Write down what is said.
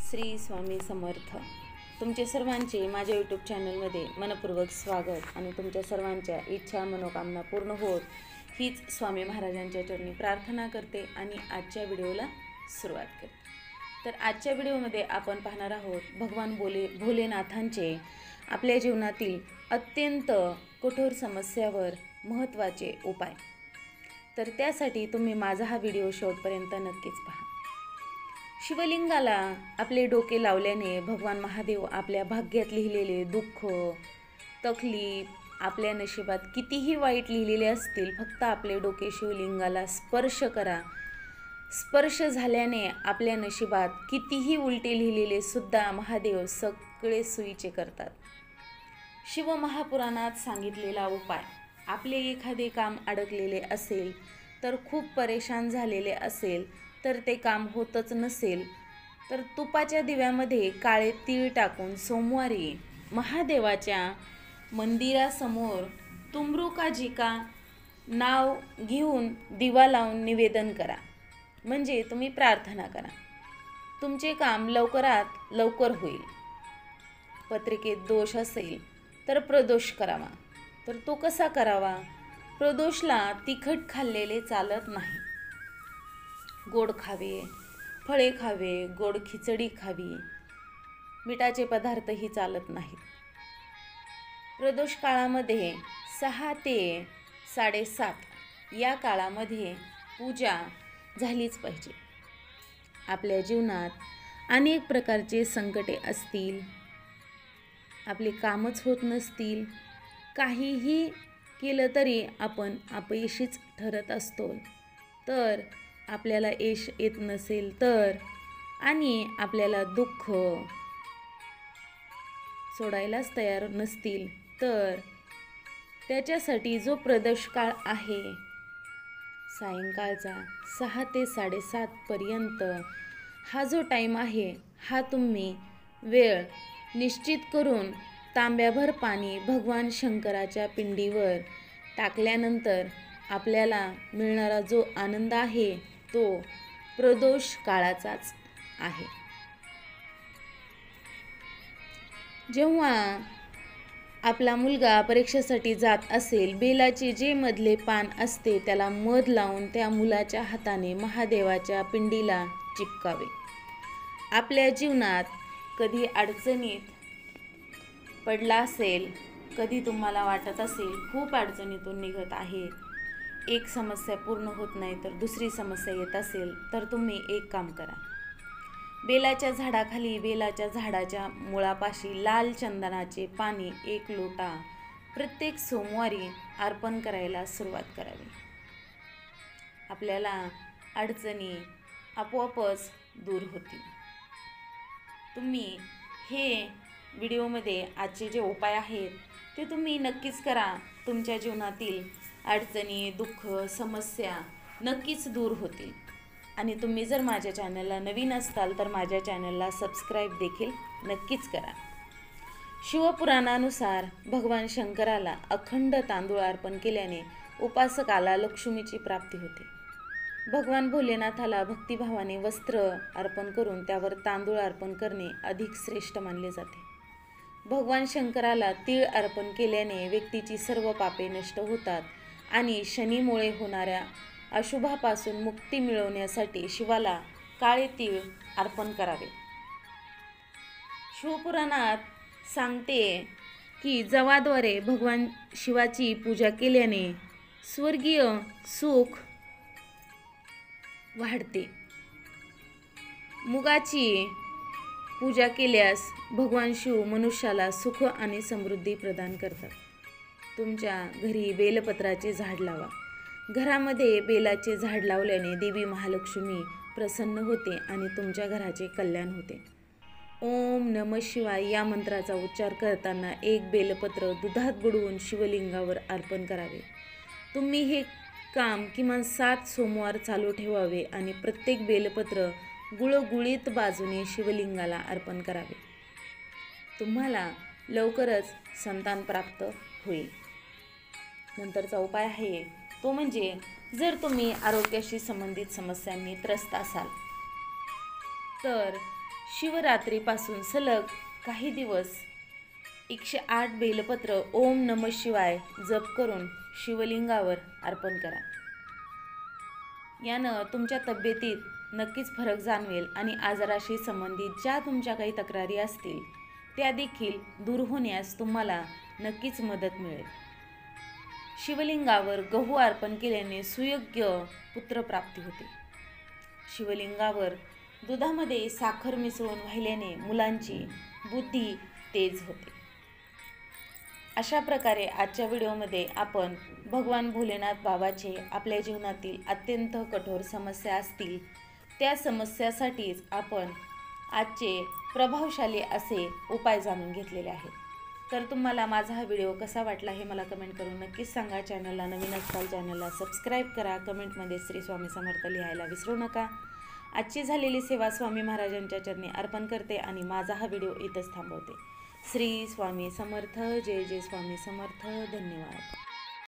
श्री स्वामी समर्थ. तुमचे सर्वांचे माझ्या यूट्यूब चॅनलमध्ये मनपूर्वक स्वागत आणि तुमच्या सर्वांच्या इच्छा मनोकामना पूर्ण होत हीच स्वामी महाराजांच्या चरणी प्रार्थना करते आणि आजच्या व्हिडिओला सुरुवात करते. तर आजच्या व्हिडिओमध्ये आपण पाहणार आहोत भगवान भोलेनाथांचे आपल्या जीवनातील अत्यंत कठोर समस्यावर महत्त्वाचे उपाय. तर त्यासाठी तुम्ही माझा हा व्हिडिओ शेवटपर्यंत नक्कीच पहा. शिवलिंगाला आपले डोके लावल्याने भगवान महादेव आपल्या भाग्यात लिहिलेले दुःख, तकलीफ, आपल्या नशिबात कितीही वाईट लिहिलेले असतील, फक्त आपले डोके शिवलिंगाला स्पर्श करा. स्पर्श झाल्याने आपल्या नशिबात कितीही उलटे लिहिलेले सुद्धा महादेव सगळे सोयीचे करतात. शिवमहापुराणात सांगितलेला उपाय. आपले एखादे काम अडकलेले असेल, तर खूप परेशान झालेले असेल, तर ते काम होतच नसेल, तर तुपाच्या दिव्यामध्ये काळे तीळ टाकून सोमवारी महादेवाच्या मंदिरासमोर तुंबरुकाजिका नाव घेऊन दिवा लावून निवेदन करा. म्हणजे तुम्ही प्रार्थना करा, तुमचे काम लवकरात लवकर होईल. पत्रिकेत दोष असेल तर प्रदोष करावा. तर तो कसा करावा? प्रदोषला तिखट खाल्लेले चालत नाही. गोड खावे, फळे खावे, गोड खिचडी खावी, मिठाचे पदार्थही चालत नाहीत. प्रदोष काळामध्ये 6 ते 7:30 या काळामध्ये पूजा झालीच पाहिजे. आपल्या जीवनात अनेक प्रकारचे संकटे असतील, आपले कामच होत नसतील, काहीही केलं तरी आपण अपयशीच ठरत असतो, तर आपल्याला यश येत नसेल तर, आणि आपल्याला दुःख सोडायलाच तयार नसतील तर, त्याच्यासाठी जो प्रदोष काळ आहे सायंकाळचा 6 ते 7:30 पर्यंत, हा जो टाईम आहे, हा तुम्ही वेळ निश्चित करून तांब्याभर पाणी भगवान शंकराच्या पिंडीवर टाकल्यानंतर आपल्याला मिळणारा जो आनंद आहे तो प्रदोष काळाचाच आहे. जेव्हा आपला मुलगा परीक्षेसाठी जात असेल, बेलाचे जे मधले पान असते त्याला मध लावून त्या मुलाच्या हाताने महादेवाच्या पिंडीला चिपकावे. आपल्या जीवनात कधी अडचणीत पडला असेल, कधी तुम्हाला वाटत असेल खूप अडचणीतून निघत आहे, एक समस्या पूर्ण होत नाही तर दुसरी समस्या येत असेल, तर तुम्ही एक काम करा. बेलाच्या झाडाखाली, बेलाच्या झाडाच्या मुळापाशी लाल चंदनाचे पाणी 1 लोटा प्रत्येक सोमवारी अर्पण करायला सुरुवात करावी. आपल्याला अडचणी आपोआपच दूर होतील. तुम्ही हे व्हिडिओमध्ये आजचे जे उपाय आहेत ते तुम्ही नक्कीच करा. तुमच्या जीवनातील अडचणी, दुःख, समस्या नक्कीच दूर होतील. आणि तुम्ही जर माझ्या चॅनलला नवीन असाल तर माझ्या चॅनलला सबस्क्राईब देखील नक्कीच करा. शिवपुराणानुसार भगवान शंकराला अखंड तांदूळ अर्पण केल्याने उपासकाला लक्ष्मीची प्राप्ती होते. भगवान भोलेनाथाला भक्तिभावाने वस्त्र अर्पण करून त्यावर तांदूळ अर्पण करणे अधिक श्रेष्ठ मानले जाते. भगवान शंकराला तीळ अर्पण केल्याने व्यक्तीची सर्व पापे नष्ट होतात आणि शनीमुळे होणाऱ्या अशुभापासून मुक्ती मिळवण्यासाठी शिवाला काळे तीळ अर्पण करावे. शिवपुराणात सांगते की जवाद्वारे भगवान शिवाची पूजा केल्याने स्वर्गीय सुख वाढते. मुगाची पूजा केल्यास भगवान शिव मनुष्याला सुख आणि समृद्धी प्रदान करतात. तुमच्या घरी बेलपत्राचे झाड लावा. घरामध्ये बेलाचे झाड लावल्याने देवी महालक्ष्मी प्रसन्न होते आणि तुमच्या घराचे कल्याण होते. ओम नमः शिवाय या मंत्राचा उच्चार करताना 1 बेलपत्र दुधात बुडवून शिवलिंगावर अर्पण करावे. तुम्ही हे काम किमान 7 सोमवार चालू ठेवावे आणि प्रत्येक बेलपत्र गुळगुळीत बाजूने शिवलिंगाला अर्पण करावे. तुम्हाला लवकरच संतान प्राप्त होईल. नंतरचा उपाय आहे तो म्हणजे जर तुम्ही आरोग्याशी संबंधित समस्यांनी त्रस्त असाल तर शिवरात्रीपासून सलग काही दिवस 108 बेलपत्र ओम नमः शिवाय जप करून शिवलिंगावर अर्पण करा. यानं तुमच्या तब्येतीत नक्कीच फरक जाणवेल आणि आजाराशी संबंधित ज्या तुमच्या काही तक्रारी असतील त्या देखील दूर होण्यास तुम्हाला नक्कीच मदत मिळेल. शिवलिंगावर गहू अर्पण केल्याने सुयोग्य पुत्रप्राप्ती होते. शिवलिंगावर दुधामध्ये साखर मिसळून वाहिल्याने मुलांची बुद्धी तेज होते. अशा प्रकारे आजच्या व्हिडिओमध्ये आपण भगवान भोलेनाथ बाबाचे आपल्या जीवनातील अत्यंत कठोर समस्या असतील त्या समस्यासाठीच आपण आजचे प्रभावशाली असे उपाय जाणून घेतलेले आहेत. तर तुम्हाला माझा हा व्हिडिओ कसा वाटला हे मला कमेंट करून नक्कीच सांगा. चॅनलला नवीन असाल चॅनलला सबस्क्राईब करा. कमेंटमध्ये श्री स्वामी समर्थ लिहायला विसरू नका. आजची झालेली सेवा स्वामी महाराजांच्या चरणी अर्पण करते आणि माझा हा व्हिडिओ इथंच थांबवते. श्री स्वामी समर्थ. जय जय स्वामी समर्थ. धन्यवाद.